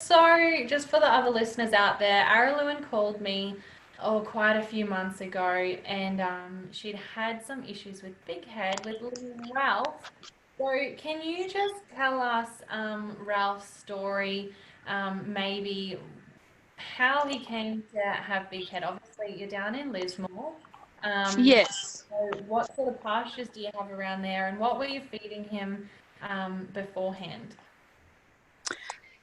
So, just for the other listeners out there, Araluan called me quite a few months ago, and she'd had some issues with Bighead with little Ralph. So, can you just tell us Ralph's story, maybe how he came to have Bighead? Obviously, you're down in Lismore. Yes. So what sort of pastures do you have around there, and what were you feeding him beforehand?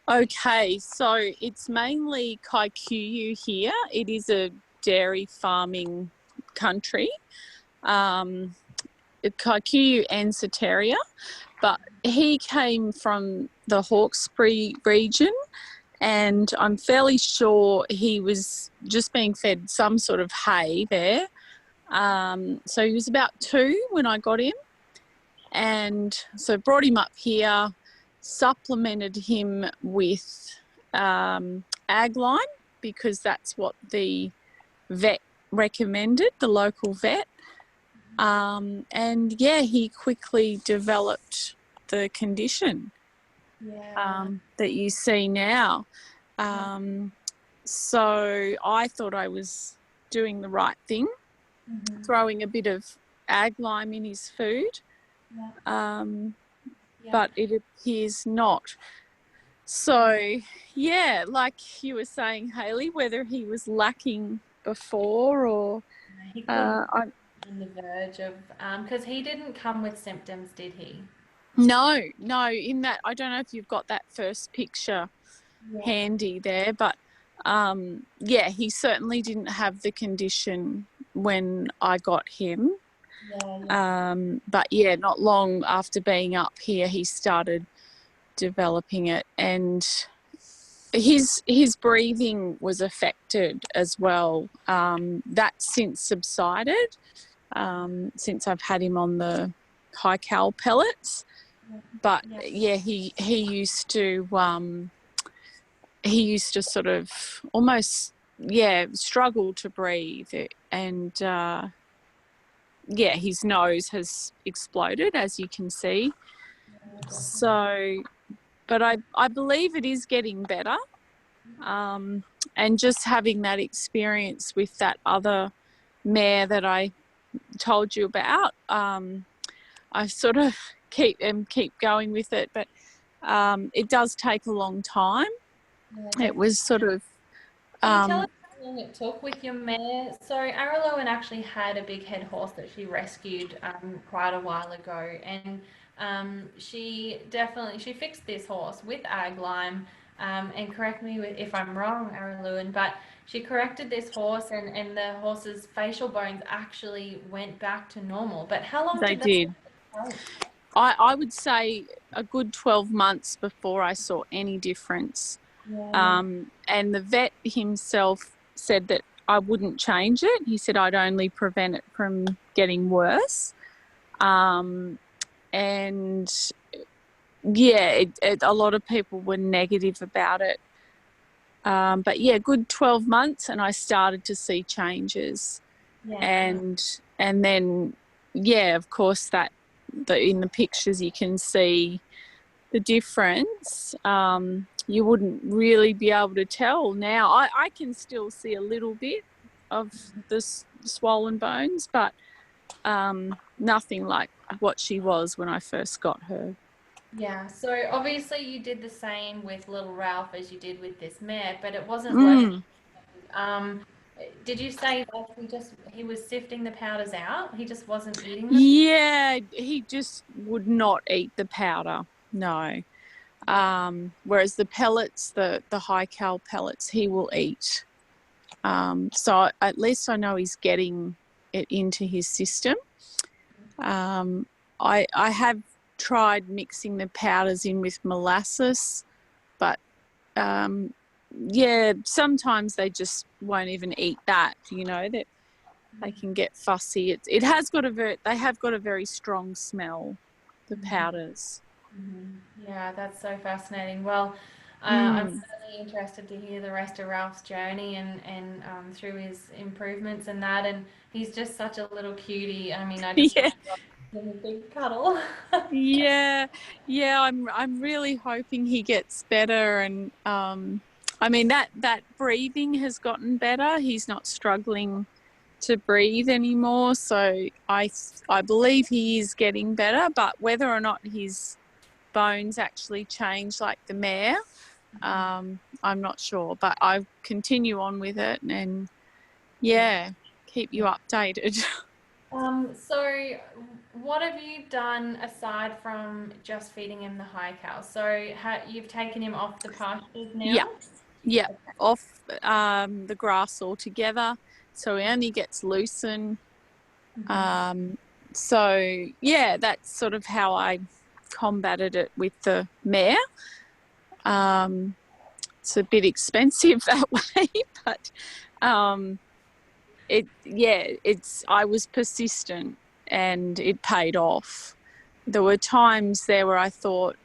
Okay, so it's mainly Kikuyu here. It is a dairy farming country, um, Kikuyu and Soteria, but he came from the Hawkesbury region, and I'm fairly sure he was just being fed some sort of hay there. So he was about 2 when I got him, and so brought him up here, supplemented him with ag line because that's what the vet recommended, the local vet. And yeah, he quickly developed the condition Yeah. that you see now. So I thought I was doing the right thing, Mm-hmm. throwing a bit of ag lime in his food. Yeah. Um, Yeah. but it appears not. So, yeah, like you were saying, Hayley, whether he was lacking before or He could be I on the verge of, because he didn't come with symptoms, did he? no, in that I don't know if you've got that first picture Yeah. handy there, but yeah, he certainly didn't have the condition when I got him. Yeah. Yeah. But yeah, not long after being up here, he started developing it, and his breathing was affected as well. That's since subsided, since I've had him on the high cal pellets. But Yeah. yeah, he used to sort of almost struggle to breathe, and yeah, his nose has exploded, as you can see. So, but I believe it is getting better. And just having that experience with that other mare that I told you about, I sort of keep going with it, but it does take a long time. Yeah, It definitely. was sort of Can you tell us um, how long it took with your mare? So Ariloan actually had a big head horse that she rescued quite a while ago, and she fixed this horse with ag lime. And correct me if I'm wrong, Ariloan, but she corrected this horse, and the horse's facial bones actually went back to normal. But how long they did that did. take? I would say a good 12 months before I saw any difference. Yeah, yeah. And the vet himself said that I wouldn't change it. He said I'd only prevent it from getting worse. And yeah, a lot of people were negative about it. But yeah, good 12 months, and I started to see changes. Yeah. And then yeah, of course in the pictures you can see the difference. You wouldn't really be able to tell now. I can still see a little bit of the swollen bones, but nothing like what she was when I first got her. Yeah, so obviously you did the same with little Ralph as you did with this mare, but it wasn't left. Mm. Um, did you say that he was sifting the powders out? He just wasn't eating them? Yeah, he just would not eat the powder. No. Yeah. Whereas the pellets, the high cal pellets, he will eat. So at least I know he's getting it into his system. I have tried mixing the powders in with molasses, but yeah, sometimes they just won't even eat that. That they can get fussy. It has got they have got a very strong smell, the powders. Yeah, that's so fascinating. Well, I'm Mm. certainly interested to hear the rest of Ralph's journey and through his improvements and that. And he's just such a little cutie. I mean, I just Yeah, Give him a big cuddle. Yeah, yeah, I'm really hoping he gets better, and I mean that breathing has gotten better. He's not struggling to breathe anymore, so I believe he is getting better, but whether or not his bones actually change like the mare, I'm not sure, but I continue on with it and yeah, keep you Yeah. updated. So what have you done aside from just feeding him the high cow? So you've taken him off the pastures Yeah, now? yeah, Okay. off the grass altogether, so he only gets loosened. Mhm. Um, so yeah, that's sort of how I combated it with the mare. Um, it's a bit expensive that way, but um, I was persistent and it paid off. There were times there where I thought,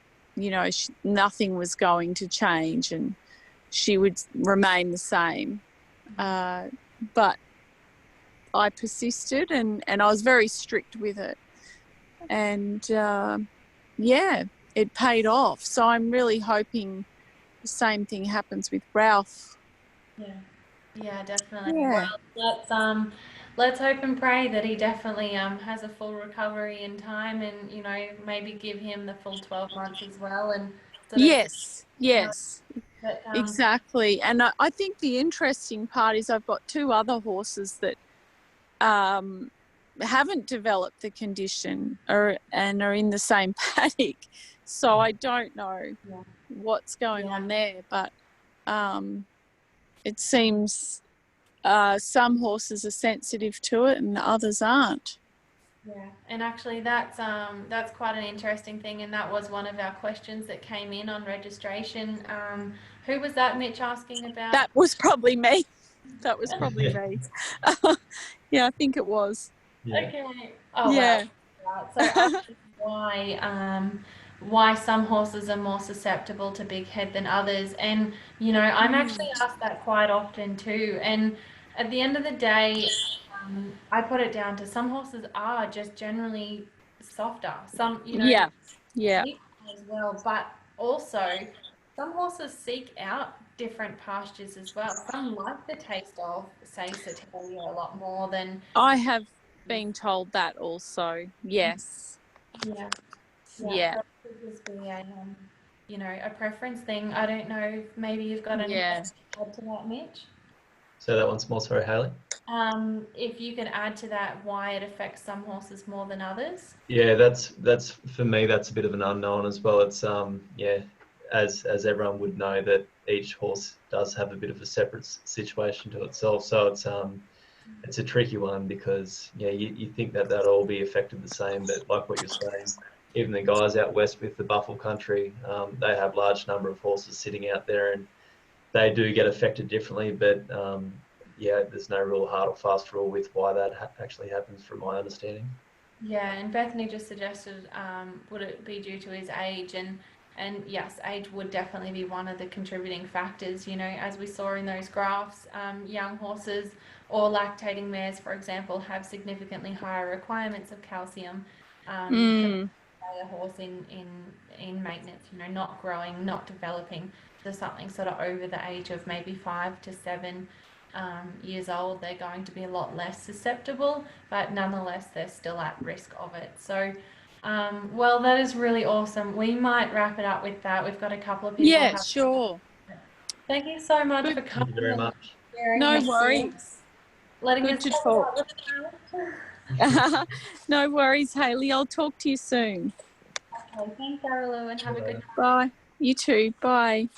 nothing was going to change and she would remain the same. Uh, but I persisted and I was very strict with it. And yeah, it paid off. So I'm really hoping the same thing happens with Ralph. Yeah. Yeah, definitely. Yeah. Well, let's hope and pray that he definitely has a full recovery in time, and maybe give him the full 12 months as well, and sort of see Yes, how. yes, But exactly. And I think the interesting part is I've got two other horses that um, haven't developed the condition and are in the same paddock. So I don't know yeah, what's going yeah. on there, but um, it seems some horses are sensitive to it and others aren't. Yeah, and actually that's quite an interesting thing, and that was one of our questions that came in on registration. Who was that, Mitch, asking about? That was probably me. That was probably me. Yeah, I think it was. Yeah. Okay. Oh wow. Yeah. Right. So asking why some horses are more susceptible to big head than others, and I'm actually Mm. asked that quite often too. And at the end of the day, I put it down to some horses are just generally softer. Some, Yeah. Yeah. sheep as well, but also some horses seek out different pastures as well. Some like the taste of, say, Soteria a lot more than. I have been told that also. Yes. Yeah, yeah. Yeah. So it could just be a preference thing. I don't know if maybe you've got anything Yeah. to add to that, Mitch. So that once more, sorry, Haley. If you can add to that why it affects some horses more than others. Yeah, that's for me. That's a bit of an unknown as well. It's yeah, as everyone would know that each horse does have a bit of a separate situation to itself. So it's a tricky one because yeah, you think that they'd all be affected the same, but like what you're saying, even the guys out west with the buffel country, they have large number of horses sitting out there and they do get affected differently, but yeah, there's no real hard or fast rule with why that actually happens, from my understanding. Yeah, and Bethany just suggested, would it be due to his age? And yes, age would definitely be one of the contributing factors. As we saw in those graphs, young horses or lactating mares, for example, have significantly higher requirements of calcium compared Mm. to a horse in maintenance. Not growing, not developing. So something sort of over the age of maybe 5 to 7 years old, they're going to be a lot less susceptible, but nonetheless, they're still at risk of it. So, well, that is really awesome. We might wrap it up with that. We've got a couple of people Yeah, have. sure. Thank you so much Good. for Thank you very coming and much. sharing No your story, worries. letting Good us to talk talk. about the. No worries, Haley. I'll talk to you soon. Okay, thanks, Arulu, and have a good night. Bye. You too. Bye.